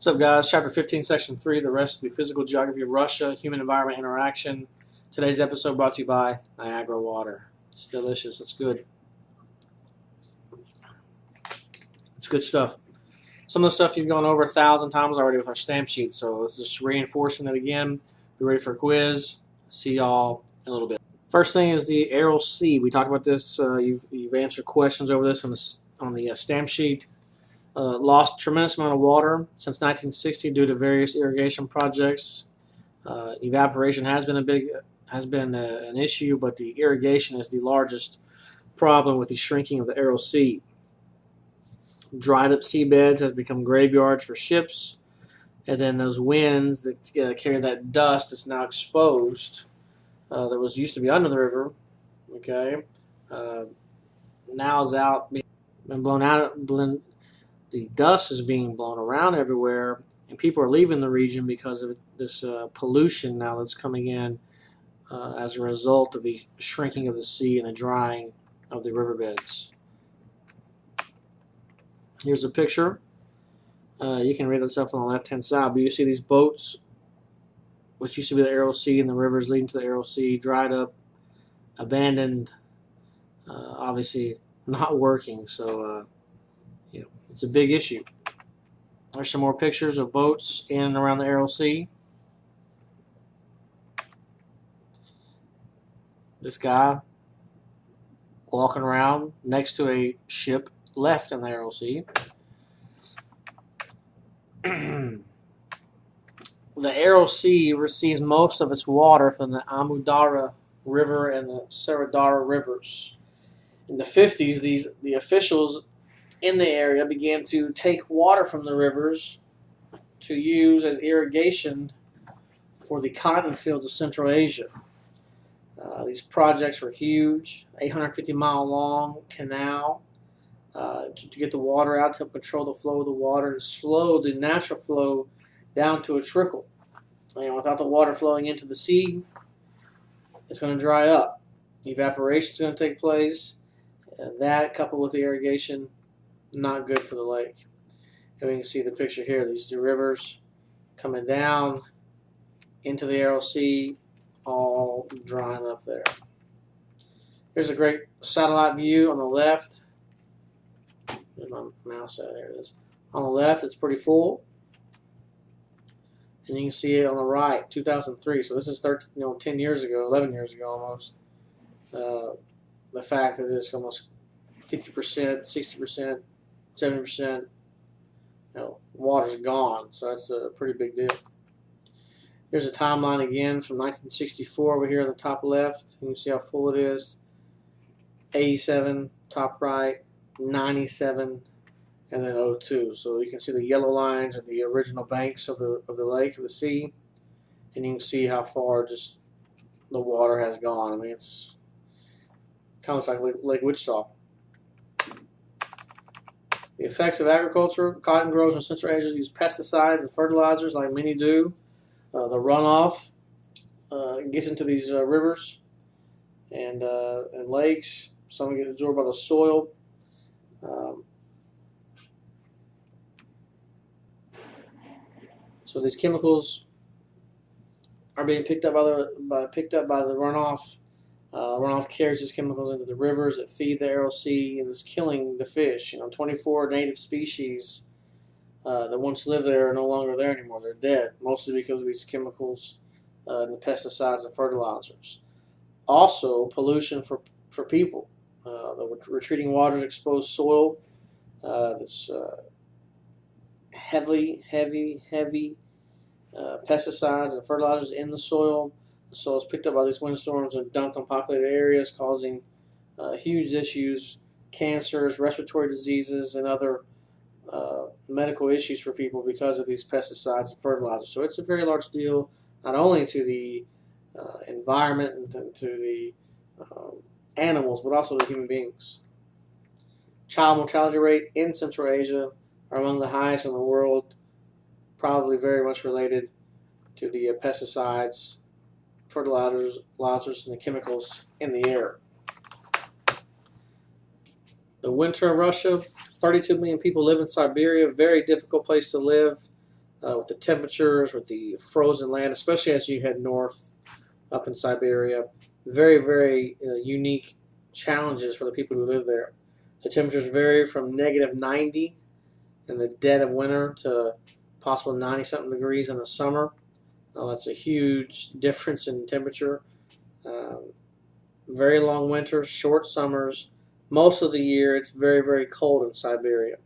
What's up, guys? Chapter 15, Section 3, the rest of the physical geography of Russia, human-environment interaction. Today's episode brought to you by Niagara Water. It's delicious. It's good. It's good stuff. Some of the stuff you've gone over 1,000 times already with our stamp sheet, so let's just reinforcing it again. Be ready for a quiz. See y'all in a little bit. First thing is the Aral Sea. We talked about this. You've answered questions over this on the stamp sheet. Lost a tremendous amount of water since 1960 due to various irrigation projects. Evaporation has been an issue, but the irrigation is the largest problem with the shrinking of the Aral Sea. Dried up seabeds has become graveyards for ships, and then those winds that carry that dust that's now exposed that was used to be under the river, okay, now is out, being blown out. The dust is being blown around everywhere, and people are leaving the region because of this pollution now that's coming in as a result of the shrinking of the sea and the drying of the riverbeds. Here's a picture. You can read that stuff on the left-hand side, but you see these boats, which used to be the Aral Sea, and the rivers leading to the Aral Sea, dried up, abandoned, obviously not working, so it's a big issue. There's some more pictures of boats in and around the Aral Sea. This guy walking around next to a ship left in the Aral Sea. The Aral Sea receives most of its water from the Amudara River and the Saradara rivers. In the 50s, the officials in the area began to take water from the rivers to use as irrigation for the cotton fields of Central Asia. These projects were huge, 850-mile long canal to get the water out, to help control the flow of the water and slow the natural flow down to a trickle. And without the water flowing into the sea, it's going to dry up. Evaporation is going to take place, and that coupled with the irrigation, not good for the lake. And we can see the picture here. These two rivers coming down into the Aral Sea, all drying up there. Here's a great satellite view on the left. There's my mouse out. There it is. On the left, it's pretty full. And you can see it on the right, 2003. So this is 10 years ago, 11 years ago almost. The fact that it's almost 50%, 60%, 70%, water's gone. So that's a pretty big deal. Here's a timeline again from 1964 over here on the top left. You can see how full it is. 87, top right, 97, and then 02. So you can see the yellow lines are the original banks of the lake, of the sea. And you can see how far just the water has gone. I mean, it's kind of like Lake Wichita. The effects of agriculture. Cotton growers in Central Asia use pesticides and fertilizers like many do. The runoff gets into these rivers and lakes. Some get absorbed by the soil. So these chemicals are being picked up by the runoff. Runoff carries these chemicals into the rivers that feed the Aral Sea, and is killing the fish. 24 native species that once lived there are no longer there anymore. They're dead, mostly because of these chemicals and the pesticides and fertilizers. Also, pollution for people. The retreating waters expose soil that's heavy pesticides and fertilizers in the soil. The soil is picked up by these windstorms and dumped on populated areas, causing huge issues, cancers, respiratory diseases, and other medical issues for people because of these pesticides and fertilizers. So it's a very large deal, not only to the environment and to the animals, but also to human beings. Child mortality rate in Central Asia are among the highest in the world, probably very much related to the pesticides, fertilizers, and the chemicals in the air. The winter in Russia, 32 million people live in Siberia, very difficult place to live. with the temperatures, with the frozen land, especially as you head north up in Siberia. Very, very unique challenges for the people who live there. The temperatures vary from -90 in the dead of winter to possible 90-something degrees in the summer. That's a huge difference in temperature. Very long winters, short summers. Most of the year it's very, very cold in Siberia.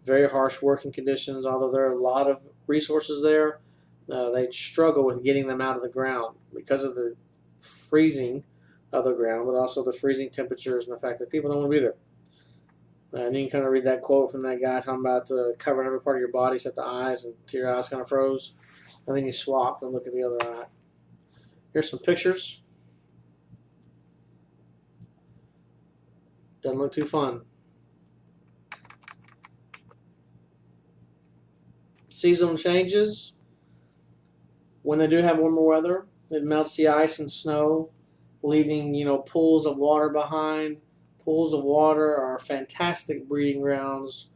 Very harsh working conditions, although there are a lot of resources there. They struggle with getting them out of the ground because of the freezing of the ground, but also the freezing temperatures and the fact that people don't want to be there. And you can kind of read that quote from that guy talking about covering every part of your body except the eyes until your eyes kind of froze. And then you swap and look at the other eye. Here's some pictures. Doesn't look too fun. Seasonal changes. When they do have warmer weather, it melts the ice and snow, leaving pools of water behind. Pools of water are fantastic breeding grounds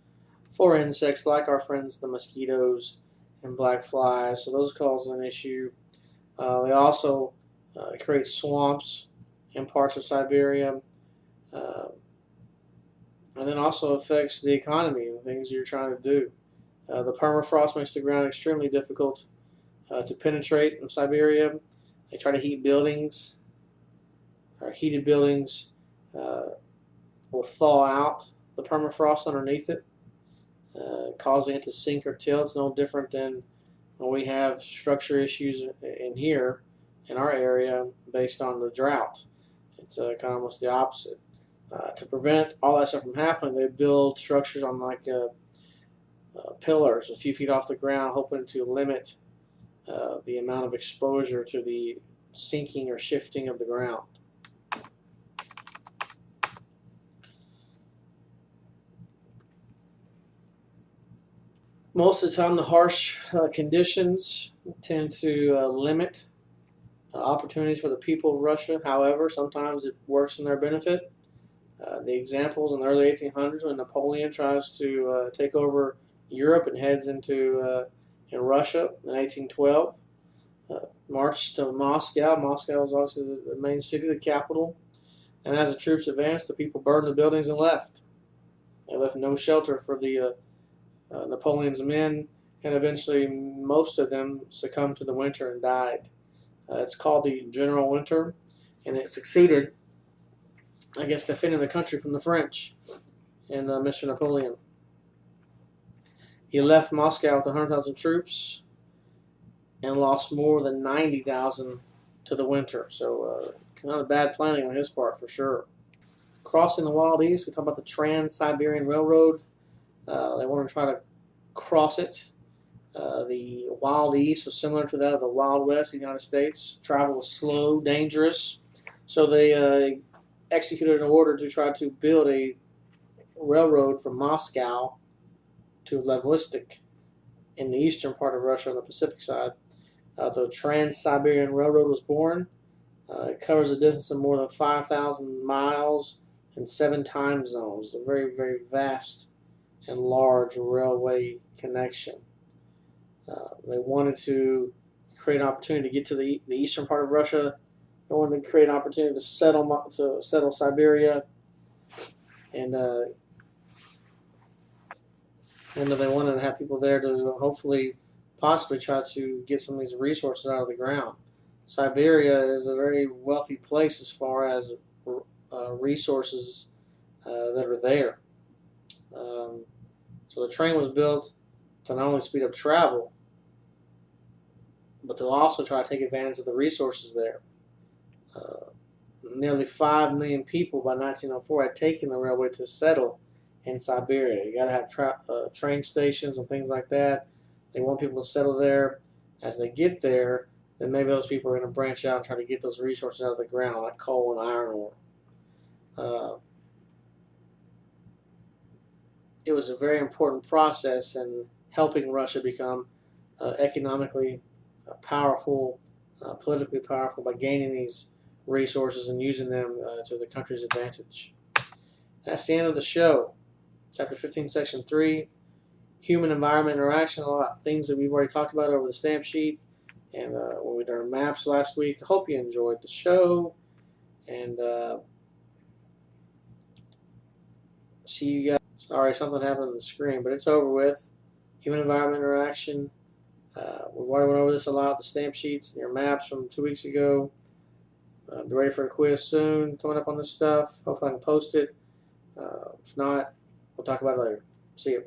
for insects like our friends the mosquitoes and black flies, so those cause an issue. They also create swamps in parts of Siberia, and then also affects the economy and things you're trying to do. The permafrost makes the ground extremely difficult to penetrate in Siberia. They try to heat buildings, or heated buildings will thaw out the permafrost underneath it, causing it to sink or tilt. It's no different than when we have structure issues in here, in our area, based on the drought. It's kind of almost the opposite. To prevent all that stuff from happening, they build structures on like pillars a few feet off the ground, hoping to limit the amount of exposure to the sinking or shifting of the ground. Most of the time, the harsh conditions tend to limit opportunities for the people of Russia. However, sometimes it works in their benefit. The examples in the early 1800s when Napoleon tries to take over Europe and heads into in Russia in 1812. Marched to Moscow. Moscow was obviously the main city, the capital. And as the troops advanced, the people burned the buildings and left. They left no shelter for the Napoleon's men, and eventually most of them succumbed to the winter and died. It's called the General Winter, and it succeeded, I guess, defending the country from the French and Mr. Napoleon. He left Moscow with 100,000 troops and lost more than 90,000 to the winter. So kind of bad planning on his part for sure. Crossing the Wild East, we talk about the Trans-Siberian Railroad. They want to try to cross it. The Wild East was similar to that of the Wild West in the United States. Travel was slow, dangerous. So they executed an order to try to build a railroad from Moscow to Vladivostok in the eastern part of Russia on the Pacific side. The Trans-Siberian Railroad was born. It covers a distance of more than 5,000 miles in 7 time zones. A very, very vast and large railway connection. They wanted to create an opportunity to get to the eastern part of Russia. They wanted to create an opportunity to settle Siberia, and they wanted to have people there to hopefully, possibly try to get some of these resources out of the ground. Siberia is a very wealthy place as far as resources that are there. So the train was built to not only speed up travel, but to also try to take advantage of the resources there. Nearly 5 million people by 1904 had taken the railway to settle in Siberia. You got to have train stations and things like that. They want people to settle there. As they get there, then maybe those people are going to branch out and try to get those resources out of the ground, like coal and iron ore. It was a very important process in helping Russia become economically powerful, politically powerful by gaining these resources and using them to the country's advantage. That's the end of the show. Chapter 15, Section 3. human environment interaction, a lot of things that we've already talked about over the stamp sheet, and when we did our maps last week. I hope you enjoyed the show, and see you guys. Sorry, something happened on the screen, but it's over with. Human environment interaction. We've already went over this a lot, the stamp sheets and your maps from 2 weeks ago. Be ready for a quiz soon, coming up on this stuff. Hopefully I can post it. If not, we'll talk about it later. See you.